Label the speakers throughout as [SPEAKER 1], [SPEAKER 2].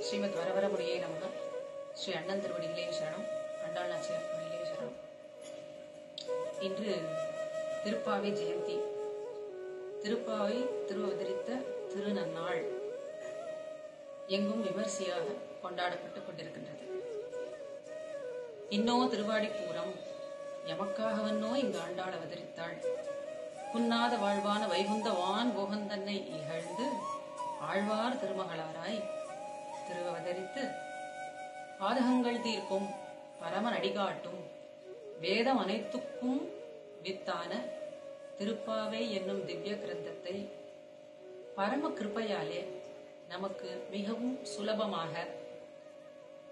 [SPEAKER 1] ஸ்ரீமத் வரவரமுடியே நமக. ஸ்ரீ அண்ணன் திருவடிகளே சரணம். அண்டாள் நாச்சியார் திருவடிகளே சரணம். இன்று திருப்பாவை ஜெயந்தி. திருப்பாவை திருவதரித்த திருநன்னாள் எங்கும் விமர்சையாக கொண்டாடப்பட்டுக் கொண்டிருக்கின்றது. இன்னோ திருவாடிப்பூரம் எமக்காகவன்னோ இங்கு ஆண்டாள் அவதரித்தாள். குன்னாத வாழ்வான வைகுந்த வான் போகந்தன்னை இகழ்ந்து ஆழ்வார் திருமகளாராய் திருவதரித்து பாதகங்கள் தீர்க்கும் பரமன் அடிகாட்டும் வேதம் அனைத்துக்கும் வித்தான திருப்பாவை என்னும் திவ்ய கிரந்தத்தை பரம கிருபையாலே நமக்கு மிகவும் சுலபமாக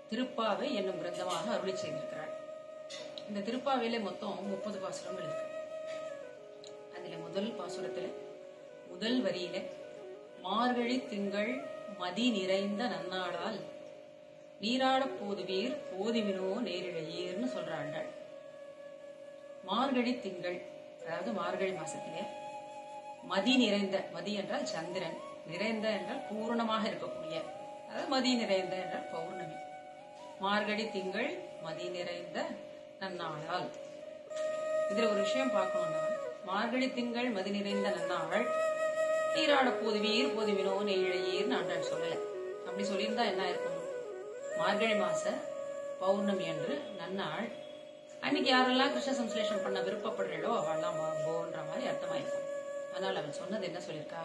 [SPEAKER 1] திருப்பாவை என்னும் கிரந்தமாக அருளி செய்திருக்கிறார். இந்த திருப்பாவையில மொத்தம் 30 பாசுரங்கள் இருக்கு. அதுல முதல் பாசுரத்துல முதல் வரியில மார்கழி திங்கள் மதி நிறைந்த நன்னாளால் நீராட போதுவீர் போதுவினோ நேரிழையீர்னு சொல்றாள். மார்கழி திங்கள், அதாவது மார்கழி மாசத்திலே மதி நிறைந்த, மதி என்றால் சந்திரன், நிறைந்த என்றால் பூர்ணமாக இருக்கக்கூடிய, அதாவது மதி நிறைந்த என்றால் பௌர்ணமி. மார்கழி திங்கள் மதி நிறைந்த நன்னாளால். இதுல ஒரு விஷயம் பார்க்கணும்னா, மார்கழி திங்கள் மதி நிறைந்த நன்னாள் நீராட போதுவீர் போதுவினோ நெய்ழையீர்னு ஆண்டாள் சொல்லல. அப்படி சொல்லியிருந்தா என்ன இருக்கும்? மார்கழி மாச பௌர்ணமி அன்று நன்னாள், அன்னைக்கு யாரெல்லாம் கிருஷ்ண சம்ஸ்லேஷம் பண்ண விருப்பப்படுறோ அவெல்லாம் வாங்கோன்ற மாதிரி அர்த்தமாயிருக்கும். அதனால அவள் சொன்னது என்ன சொல்லியிருக்கா?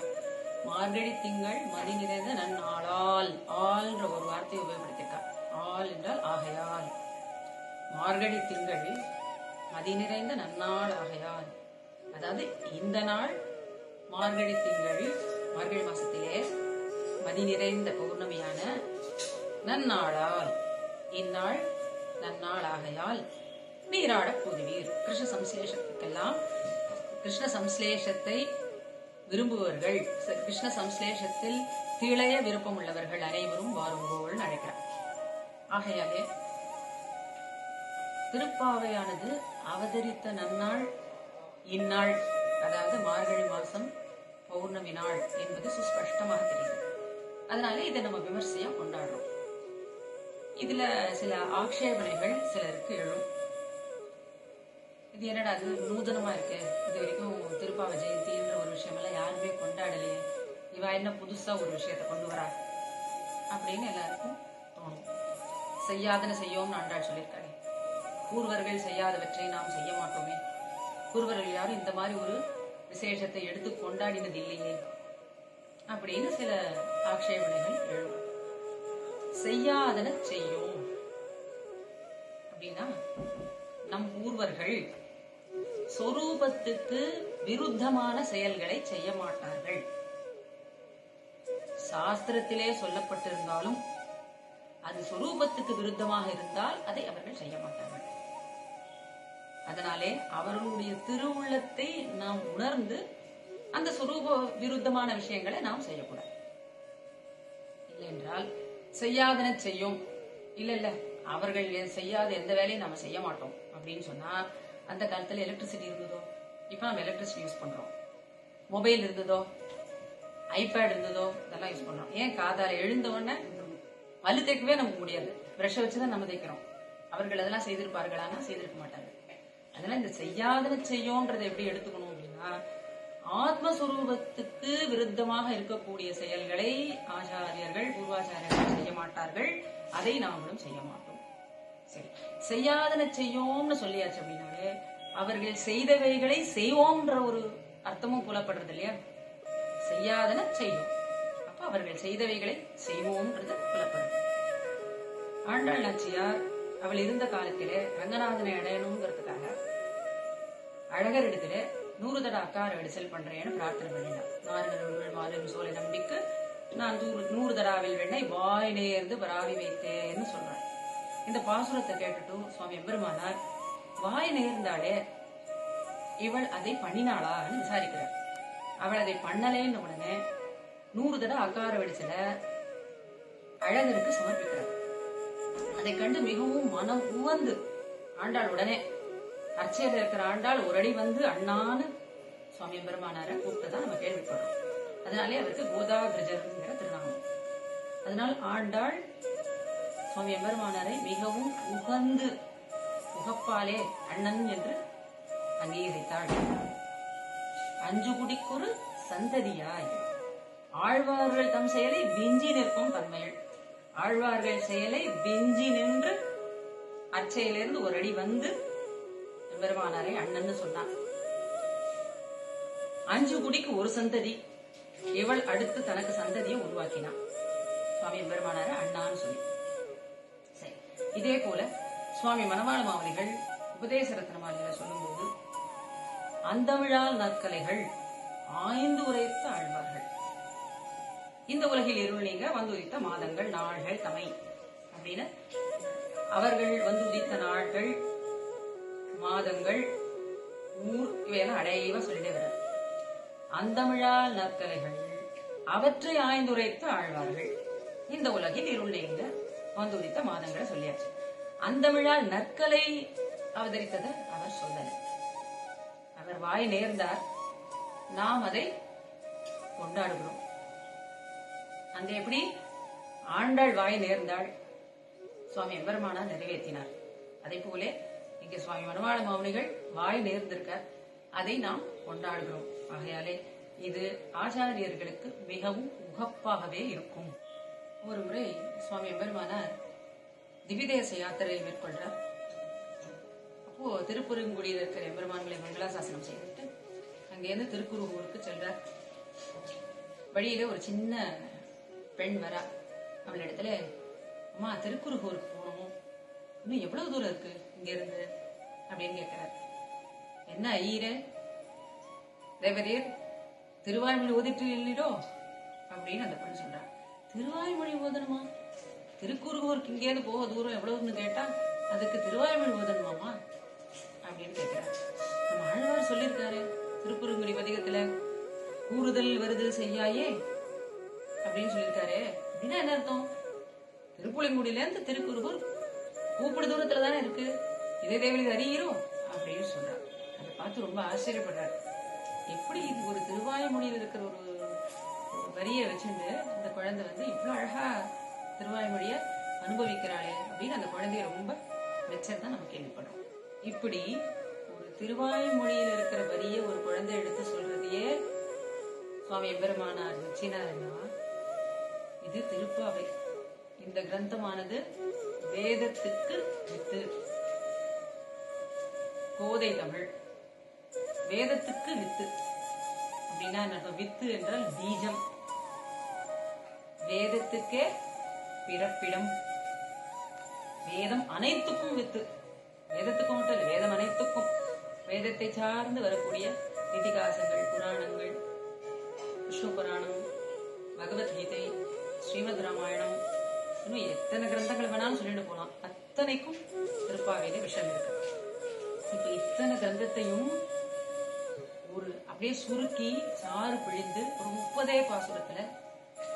[SPEAKER 1] மார்கழி திங்கள் மதி நிறைந்த நன்னாளால், ஆள்ன்ற ஒரு வார்த்தையை உபயோகப்படுத்திருக்கா. ஆள் என்றால் ஆகையால். மார்கழி திங்கள் மதி நிறைந்த நன்னாள் ஆகையால், அதாவது இந்த நாள் மார்கழி திங்கள், மார்கழி மாசத்திலே மதி நிறைந்த பௌர்ணமியான நன்னாளால், இந்நாள் நன்னாள் ஆகையால் நீராட போதுவீர். கிருஷ்ண சம்ஸ்லேஷத்துக்கெல்லாம், கிருஷ்ண சம்ஸ்லேஷத்தை விரும்புவர்கள், கிருஷ்ண சம்ஸ்லேஷத்தில் திளைய விருப்பம் உள்ளவர்கள் அனைவரும் வாருங்கோள் அழைக்கிறார். ஆகையாலே திருப்பாவையானது அவதரித்த நன்னாள் இந்நாள், அதாவது மார்கழி மாசம் பௌர்ணமி நாள் என்பது சுஸ்பஷ்டமாக தெரியுது. அதனால இதை நம்ம விமர்சையா கொண்டாடுறோம். இதுல சில ஆக்ஷேபனைகள் சிலருக்கு எழும். இது என்னடா அது நூதனமா இருக்கு, இது வரைக்கும் திருப்பாவை ஜெயந்தின்ற ஒரு விஷயம் எல்லாம் யாருமே கொண்டாடலையே, இவ என்ன புதுசா ஒரு விஷயத்த கொண்டு வரா அப்படின்னு எல்லாருக்கும் தோணும். செய்யாதன செய்யோம்னு ஆண்டாள் சொல்லியிருக்காரு. பூர்வர்கள் செய்யாதவற்றை நாம் செய்ய மாட்டோமே, பூர்வர்கள் யாரும் இந்த மாதிரி ஒரு விசேஷத்தை எடுத்து கொண்டாடினது இல்லையே அப்படின்னு சில ஆக்ஷேபனைகள் எழும். செய்யாதன செய்யும் அப்படின்னா, நம் பூர்வர்கள் சொரூபத்துக்கு விருத்தமான செயல்களை செய்ய மாட்டார்கள். சாஸ்திரத்திலே சொல்லப்பட்டிருந்தாலும் அது சொரூபத்துக்கு விருத்தமாக இருந்தால் அதை அவர்கள் செய்ய மாட்டார்கள். அதனாலே அவர்களுடைய திருவுள்ளத்தை நாம் உணர்ந்து அந்த சொரூப விருத்தமான விஷயங்களை நாம் செய்யக்கூடாது. இல்லை என்றால் செய்யாதன செய்யும், இல்ல இல்ல அவர்கள் செய்யாத எந்த வேலையும் நாம செய்ய மாட்டோம் அப்படின்னு சொன்னா, அந்த காலத்துல எலக்ட்ரிசிட்டி இருந்ததோ? இப்ப நம்ம எலக்ட்ரிசிட்டி யூஸ் பண்றோம். மொபைல் இருந்ததோ, ஐபேட் இருந்ததோ, இதெல்லாம் யூஸ் பண்றோம். ஏன் காதால எழுந்த உடனே பல்லு தேய்க்கவே நமக்கு முடியாது, பிரஷ வச்சுதான் நம்ம தேய்க்கிறோம். அவர்கள் அதெல்லாம் செய்திருப்பார்களானா செய்திருக்க மாட்டாங்க. அதனால இந்த செய்யாதன செய்யோன்றதை எப்படி எடுத்துக்கணும் அப்படின்னா, ஆத்மஸ்வரூபத்துக்கு விருத்தமாக இருக்கக்கூடிய செயல்களை ஆச்சாரியர்கள் பூர்வாச்சாரியர்கள் செய்ய மாட்டார்கள், அதை நாமளும் செய்ய மாட்டோம். சரி, செய்யாதன செய்யோம்னு சொல்லியாச்சு அப்படின்னாலே அவர்கள் செய்தவைகளை செய்வோம்ன்ற ஒரு அர்த்தமும் புலப்படுறது இல்லையா? செய்யாதன செய்யும், அப்ப அவர்கள் செய்தவைகளை செய்வோம்ன்றது புலப்படுறது. ஆண்டாள் நாச்சியார் அவள் இருந்த காலத்திலே ரங்கநாதனை அடையணுங்கிறதுக்காக அழகர் இடத்துல 100 தடவை அக்கார அடிசல் பண்றேன்னு பிரார்த்தனை பண்ணினார். நாரணர்கள் மாலும் சோலை நம்பிக்கு நான் 100 தடாவில் வெண்ணை வாய் நேர்ந்து பராவி வைத்தேன்னு சொல்றார். இந்த பாசுரத்தை கேட்டுட்டு சுவாமி எம்பெருமானார் வாய் நேர்ந்தாலே இவள் அதை பண்ணினாளான்னு விசாரிக்கிறார். அவள் அதை பண்ணலேன்னு உடனே 100 தடவை அக்கார வெடிச்சல அழகருக்கு சமர்ப்பிக்கிறார். அதை கண்டு மிகவும் மனம் உவந்து ஆண்டாள் உடனே அர்ச்சையில இருக்கிற ஆண்டாள் ஒரு அடி வந்து அண்ணான்னு சுவாமி பெருமானார கூப்பிட்டுதான் நம்ம கேள்விப்படுறோம். அதனாலே அவருக்கு கோதாகிரஜர்ங்கிற திருநாமம். அதனால் ஆண்டாள் சுவாமி எம்பெருமானாரை மிகவும் உகப்பாலே அண்ணன் என்று அங்கீகரித்தாள். அஞ்சு குடிக்குறு சந்ததியாய் ஆழ்வார்கள் தம் செயலை விஞ்சி நிற்கும் தன்மைகள். ஆழ்வார்கள் செயலை விஞ்சி நின்று அச்சையிலிருந்து ஒரு அடி வந்து எம்பெருமானாரை அண்ணன்னு சொன்னான். அஞ்சு குடிக்கு ஒரு சந்ததி, இவள் அடுத்து தனக்கு சந்ததியை உருவாக்கினான். சுவாமி எம்பெருமானாரை அண்ணான்னு சொல்லி. சரி, இதே போல சுவாமி மணவாள மாமனிகள் உபதேச ரத்னமாலையில சொல்லும்போது அந்தமிழால் நற்கலைகள் ஆய்ந்து உரைத்த ஆழ்வார்கள். இந்த உலகில் இருள் நீங்க வந்து உதித்த மாதங்கள் நாள்கள் தமை அப்படின்னு அவர்கள் வந்து உதித்த நாள்கள் மாதங்கள் ஊர் இவையெல்லாம் அடையவா சொல்லிட்டே வர. அந்தமிழால் நற்கலைகள் அவற்றை ஆய்ந்துரைத்த ஆழ்வார்கள். இந்த உலகில் இருள் நீங்க வந்து உதித்த மாதங்களை சொல்லியாச்சு. அந்தமிழால் நற்கலை அவதரித்ததை அவர் சொல்லலை. அவர் வாய் நேர்ந்தார், நாம் அதை கொண்டாடுகிறோம். அங்க எப்படி ஆண்டாள் வாய் நேர்ந்தாள், சுவாமி எம்பெருமானார் நிறைவேற்றினார். அதே போல இங்க சுவாமி மணவாள மாமுனிகள் வாய் நேர்ந்திருக்கார், அதை நாம் கொண்டாடுகிறோம். ஆகையாலே இது ஆச்சாரியர்களுக்கு மிகவும் உகப்பாகவே இருக்கும். ஒரு முறை சுவாமி எம்பெருமானார் திவிதேச யாத்திரை மேற்கொள்றார். அப்போ திருப்பெருங்குடியில் இருக்கிற எம்பெருமான்களை மங்களாசாசனம் செய்துட்டு அங்கிருந்து திருக்குறுகூருக்கு செல்றார். வழியில ஒரு சின்ன பெண் வரா. அவள் இடத்துல, அம்மா திருக்குறுகூருக்கு போகணும், இன்னும் எவ்வளவு தூரம் இருக்கு இங்க இருந்து அப்படின்னு கேட்கிறார். என்ன ஐயர தேவரீர் திருவாய்மொழி ஓதிட்டு இல்லோ அப்படின்னு அந்த பெண் சொல்றா. திருவாய்மொழி ஓதணுமா? திருக்குறுகூருக்கு இங்கேருந்து போக தூரம் எவ்வளவுன்னு கேட்டா அதுக்கு திருவாய்மொழி ஓதணுமாமா அப்படின்னு கேட்கிறார். நம்ம ஆழ்வார் சொல்லியிருக்காரு திருக்குறுங்குடி பதிகத்துல, கூறுதல் வருது செய்யாயே அப்படின்னு சொல்லியிருக்காரு. அப்படின்னா என்ன அர்த்தம்? திருப்புலிங்குடியில இருந்து திருக்குறுகூர் கூப்பிடு தூரத்துல தானே இருக்கு, இதே தேவலி அறிகிறோம் அப்படின்னு சொல்றாரு. அதை பார்த்து ரொம்ப ஆச்சரியப்படுறாரு. எப்படி இது ஒரு திருவாய்மொழியில் இருக்கிற ஒரு வரியை வச்சுட்டு அந்த குழந்தை இவ்வளவு அழகா திருவாய்மொழிய அனுபவிக்கிறாளே அப்படின்னு அந்த குழந்தைய ரொம்ப மெச்சதான் நம்ம கேள்விப்படுறோம். இப்படி ஒரு திருவாய்மொழியில் இருக்கிற வரிய ஒரு குழந்தை எடுத்து சொல்றதையே சுவாமி எம்பெருமானார் வச்சினாருன்னா இது திருப்பாவை. இந்த கிரந்தமானது வேதத்துக்கு வித்து. கோதை தமிழ் வேதத்துக்கு வித்து அப்படின்னா என்ன? வித்து என்றால் பீஜம். வேதத்துக்கே பிறப்பிடம். வேதம் அனைத்துக்கும் வித்து. வேதத்துக்கும் மட்டும் இல்லை, வேதம் அனைத்துக்கும். வேதத்தை சார்ந்து வரக்கூடிய இதிகாசங்கள், புராணங்கள், விஷ்ணு புராணம், பகவத்கீதை, ஸ்ரீமத் ராமாயணம், இன்னும் எத்தனை கிரந்தங்கள் வேணாலும் சொல்லிட்டு போலாம். அத்தனைக்கும் திருப்பாவையில விஷயம் இருக்கு. இப்ப இத்தனை கிரந்தத்தையும் ஒரு அப்படியே சுருக்கி சாறு பிழிந்து ஒரு 30 பாசுரத்துல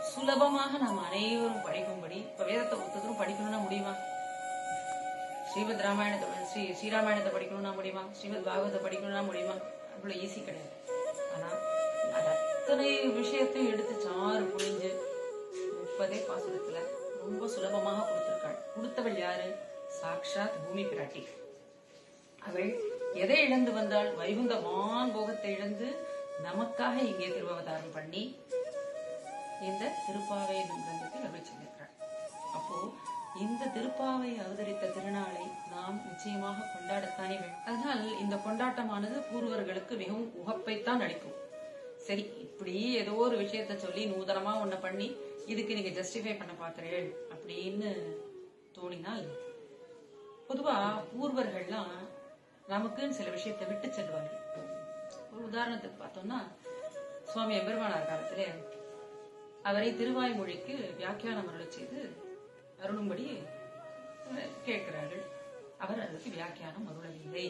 [SPEAKER 1] சுலபமாக நாம் அனைவரும் படிக்கும்படி. இப்ப வேதத்தை ஒருத்தரும் படிக்கணும்னா முடியுமா? ஸ்ரீமத் ராமாயணத்தை ஸ்ரீராமாயணத்தை படிக்கணும்னா முடியுமா? ஸ்ரீமத் பாகவத்தை படிக்கணும்னா முடியுமா? அவ்வளவு ஈஸி கிடையாது. ஆனா அது அத்தனை விஷயத்தையும் எடுத்து சாறு புழிஞ்சு 30 பாசுரத்துல ரொம்ப சுலபமாக கொடுத்திருக்காள். கொடுத்தவள் யாரு? சாக்ஷாத் பூமி பிராட்டி. அவள் எதை இழந்து வந்தால் வைகுந்த போகத்தை இழந்து நமக்காக இங்கே திருவாவதாரம் பண்ணி இந்த திருப்பாவை கிரந்தத்தில் அவள் சென்றிருக்கிறாள். அப்போ இந்த திருப்பாவை அவதரித்த திருநாளை நாம் நிச்சயமாக கொண்டாடத்தானே வேண்டும். அதனால் இந்த கொண்டாட்டமானது பூர்வர்களுக்கு மிகவும் உகப்பைத்தான் அளிக்கும். சரி, இப்படி ஏதோ ஒரு விஷயத்த சொல்லி நூதனமா ஒன்ன பண்ணி இதுக்கு நீங்க ஜஸ்டிஃபை பண்ண பாக்குறீர்கள் அப்படின்னு தோணினால், பொதுவா பூர்வர்கள்லாம் நமக்குன்னு சில விஷயத்தை விட்டு செல்வார்கள். ஒரு உதாரணத்துக்கு பார்த்தோம்னா, சுவாமி எம்பெருமானார் காலத்திலே அவரை திருவாய்மொழிக்கு வியாக்கியானம் அருளை செய்து அருளும்படி கேட்கிறார்கள். அவர் அதுக்கு வியாக்கியானம் அருளவில்லை.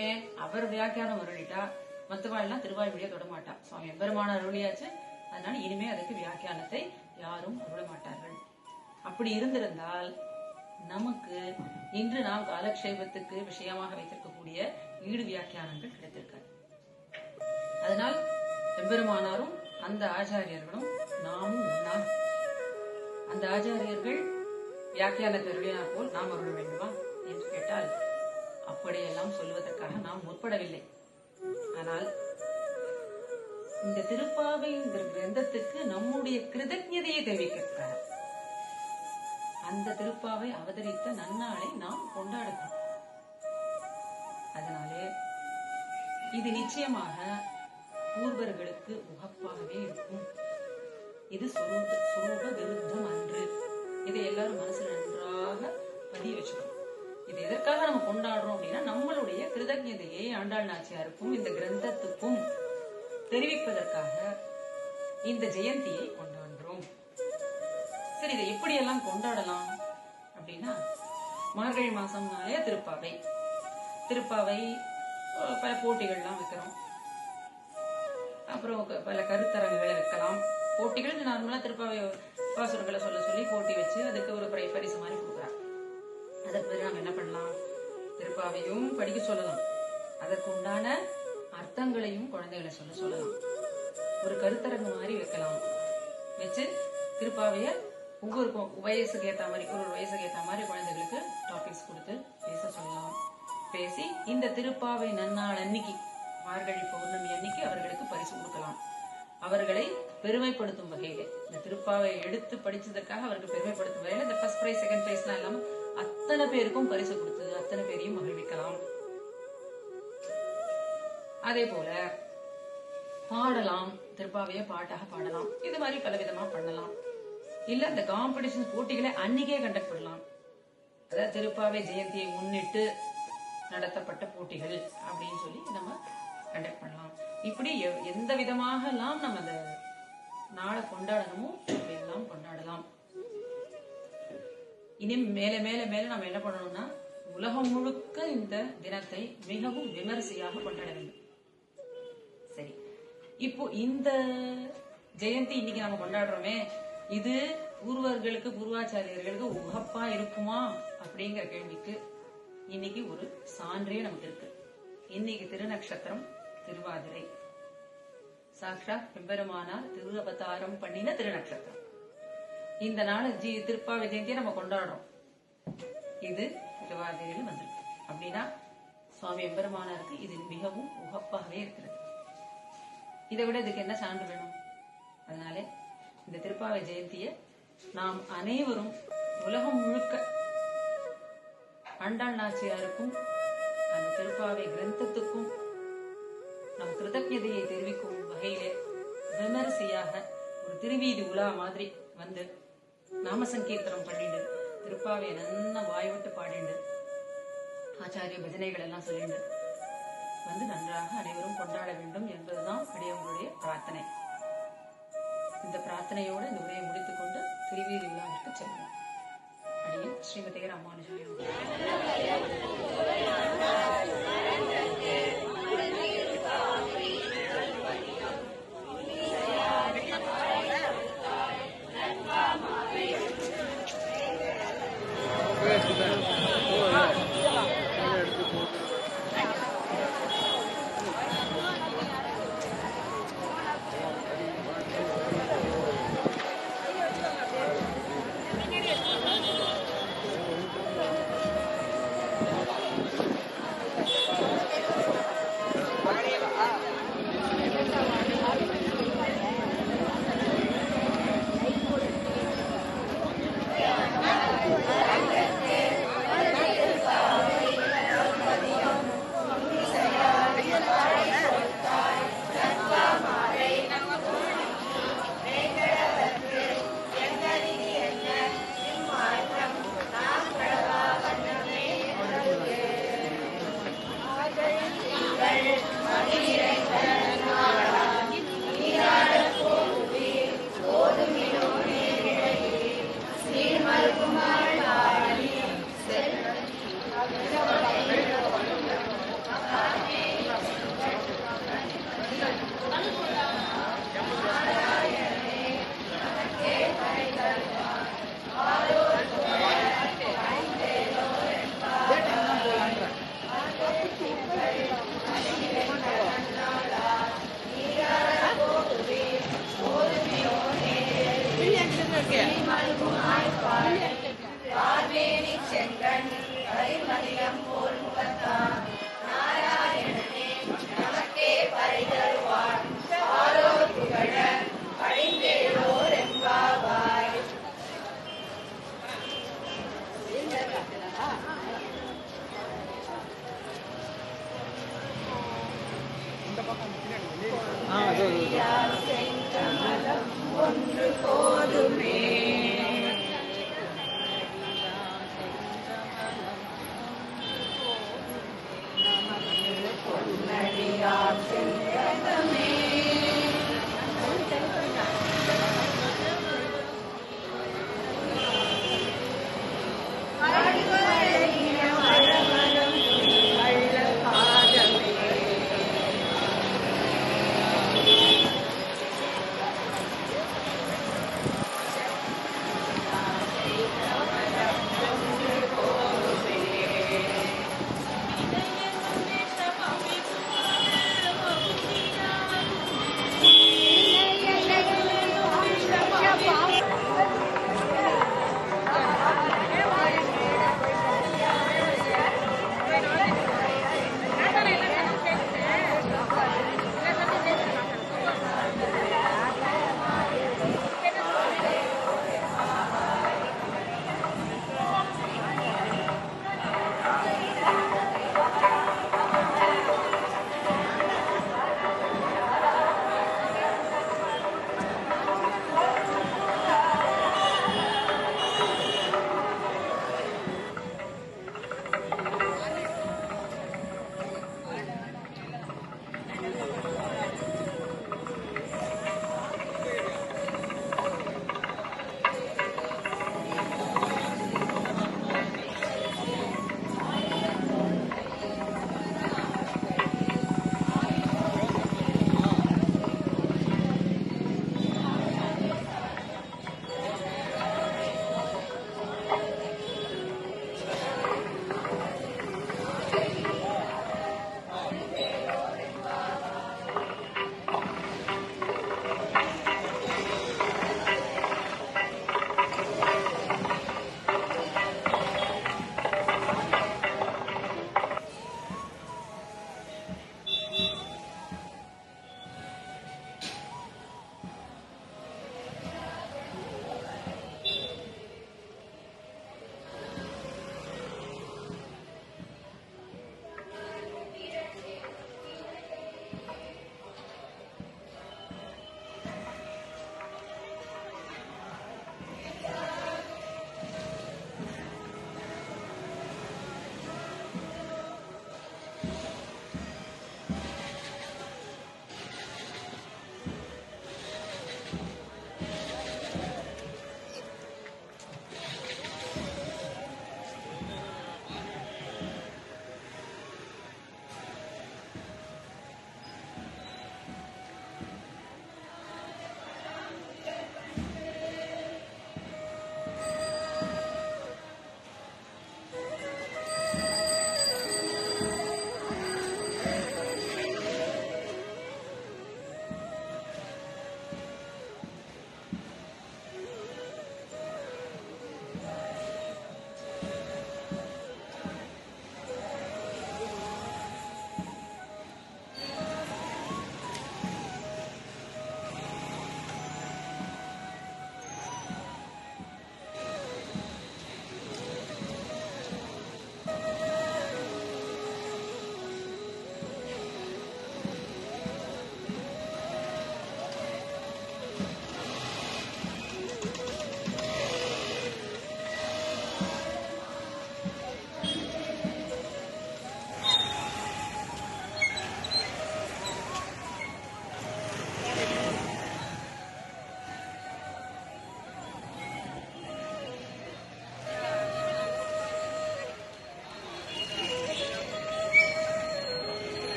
[SPEAKER 1] ஏன்? அவர் வியாக்கியானம் அருளிட்டா மற்றவாள்லாம் திருவாய்மொழியை தொடமாட்டா. சுவாமி எம்பெருமானார் அருளியாச்சு, அதனால இனிமே அதுக்கு வியாக்கியானத்தை யாரும் அருள மாட்டார்கள். அப்படி இருந்திருந்தால் நமக்கு இன்று நாம் காலக்ஷேபத்துக்கு விஷயமாக வைத்திருக்கக்கூடிய ஈடு வியாக்கியானங்கள் கிடைத்திருக்காது. அதனால் எம்பெருமானாரும் அந்த ஆச்சாரியர்களும் நாமும் ஒன்னா அந்த ஆச்சாரியர்கள் வியாக்கியானத்தை அருளினார் போல் நாம் அருள வேண்டுமா என்று கேட்டால் அப்படியெல்லாம் சொல்வதற்காக நாம் முற்படவில்லை. ஆனால் இந்த திருப்பாவை கிரந்தத்துக்கு நம்முடைய கிருதஜதையை தெரிவிக்கிறார். அந்த திருப்பாவை அவதரித்த நன்னாளை நாம் கொண்டாடுகிறோம். அதனாலே இது நிச்சயமாக பூர்வர்களுக்கு உகப்பாகவே இருக்கும். இது சுரூப விருத்தம் அன்று. இதை எல்லாரும் மனசுல நன்றாக பதிய வச்சுக்கணும். இது எதற்காக நம்ம கொண்டாடுறோம் அப்படின்னா, நம்மளுடைய கிருதஜதையை ஆண்டாள் நாச்சியாருக்கும் இந்த கிரந்தத்துக்கும் தெரிவிப்பதற்காக இந்த ஜெயந்தியை கொண்டாடுறோம். சரி, இதை எப்படியெல்லாம் கொண்டாடலாம் அப்படின்னா, மார்கழி மாசம்னாலே திருப்பாவை பல போட்டிகள்லாம் வைக்கிறோம். அப்புறம் பல கருத்தரங்குகளை வைக்கலாம். போட்டிகள் நார்மலா திருப்பாவை பாசுரங்களை சொல்ல சொல்லி போட்டி வச்சு அதுக்கு ஒரு பரிசு மாதிரி கொடுக்குறாங்க. அதற்கு பிறகு நம்ம என்ன பண்ணலாம், திருப்பாவையும் படிக்க சொல்லலாம். அதற்கு உண்டான அர்த்தங்களையும் குழந்தைகளை சொல்லலாம். ஒரு கருத்தரங்கு மாதிரி வைக்கலாம். வச்சு திருப்பாவைய ஒவ்வொரு வயசுக்கு ஏற்ற மாதிரி ஒரு வயசுக்கு ஏற்ற மாதிரி குழந்தைகளுக்கு டாபிக்ஸ் கொடுத்து பேச சொல்லலாம். பேசி இந்த திருப்பாவை நன்னாள் அன்னைக்கு, மார்கழி பௌர்ணமி அன்னைக்கு அவர்களுக்கு பரிசு கொடுக்கலாம். அவர்களை பெருமைப்படுத்தும் வகையில, இந்த திருப்பாவை எடுத்து படிச்சதற்காக அவருக்கு பெருமைப்படுத்தும் வகையில இந்த ஃபர்ஸ்ட் பிரைஸ் செகண்ட் பிரைஸ்லாம் இல்லாம அத்தனை பேருக்கும் பரிசு கொடுத்து அத்தனை பேரையும் மகிழ்விக்கலாம். அதே போல பாடலாம், திருப்பாவைய பாட்டாக பாடலாம். இது மாதிரி பல விதமா பண்ணலாம். இல்ல இந்த காம்படிஷன் போட்டிகளை அன்னைக்கே கண்டக்ட் பண்ணலாம். அதாவது திருப்பாவை ஜெயந்தியை முன்னிட்டு நடத்தப்பட்ட போட்டிகள் அப்படின்னு சொல்லி நம்ம கண்டக்ட் பண்ணலாம். இப்படி எந்த விதமாக எல்லாம் நம்ம அந்த நாளை கொண்டாடணுமோ அப்படியெல்லாம் கொண்டாடலாம். இனி மேல மேல மேல நம்ம என்ன பண்ணணும்னா, உலகம் முழுக்க இந்த தினத்தை மிகவும் விமரிசையாக கொண்டாட வேண்டும். சரி, இப்போ இந்த ஜெயந்தி இன்னைக்கு நம்ம கொண்டாடுறோமே, இது பூர்வர்களுக்கு பூர்வாச்சாரியர்களுக்கு உகப்பா இருக்குமா அப்படிங்கிற கேள்விக்கு இன்னைக்கு ஒரு சான்றே நமக்கு இருக்கு. இன்னைக்கு திருநக்ஷத்திரம் திருவாதிரை, சாக்ஷாத் பெருமானார் திரு அவதாரம் பண்ணின திருநக்ஷத்திரம். இந்த நாள் திருப்பாவை ஜெயந்தியை நம்ம கொண்டாடுறோம். இது திருவாதிரையில் வந்திருக்கு அப்படின்னா சுவாமி எம்பெருமானாருக்கு இது மிகவும் உகப்பாகவே இருக்கிறது. இதை விட இதுக்கு என்ன சான்று வேணும்? அதனால இந்த திருப்பாவை ஜெயந்தியை நாம் அனைவரும் உலகம் முழுக்க ஆண்டாள் நாச்சியாருக்கும் அந்த திருப்பாவை கிரந்தத்துக்கும் நம் கிருதஜதையை தெரிவிக்கும் வகையிலே விமரிசையாக ஒரு திருவீதி உலா மாதிரி வந்து நாம சங்கீர்த்தனம் பண்ணிண்டு திருப்பாவை நன்னா வாய்விட்டு பாடிண்டு ஆச்சாரிய பஜனைகள் எல்லாம் சொல்லிண்டு வந்து நன்றாக அனைவரும் கொண்டாட வேண்டும் என்பதுதான் அடியவங்களுடைய பிரார்த்தனை. இந்த பிரார்த்தனையோடு இந்த உரையை முடித்துக் கொண்டு திருவீதி விழாவிற்கு செல்வோம். அடியேன் ஸ்ரீமதி ராமானுஜாயம். செங்கண் கரிமதியம் போல் முகத்தான்